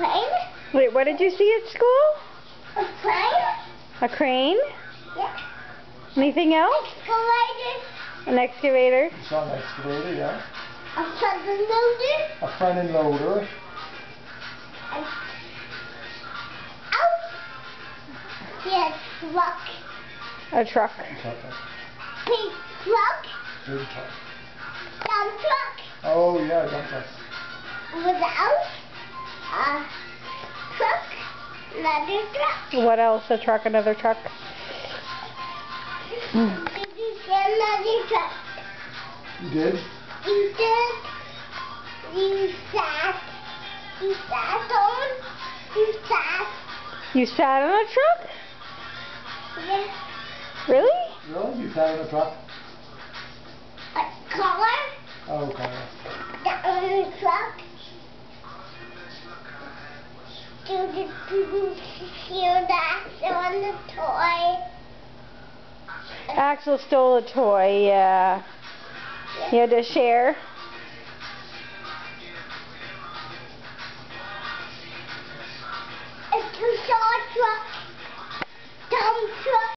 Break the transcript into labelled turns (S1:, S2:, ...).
S1: crane.
S2: Wait, what did you see at school?
S1: A crane.
S2: A crane?
S1: Yeah.
S2: Anything else?
S1: Excavator.
S2: An excavator?
S3: You saw an excavator, yeah.
S1: A front end loader.
S3: A front end loader.
S1: Yes, truck.
S2: A truck.
S1: Big truck.
S3: Big truck.
S1: Dump truck.
S3: Oh yeah, dump truck.
S1: Without a truck, another truck.
S2: What else? A truck, another truck.
S1: Did you see another truck?
S3: You did?
S1: You did. You sat. You sat on. You sat.
S2: You sat on a truck?
S1: Yeah.
S2: Really?
S3: Really? You sat in a truck?
S1: A car.
S3: Oh, okay.
S1: Down on the truck. Did you hear that on the toy?
S2: Axel stole a toy, yeah. You had to share.
S1: It's a saw truck. Dump truck.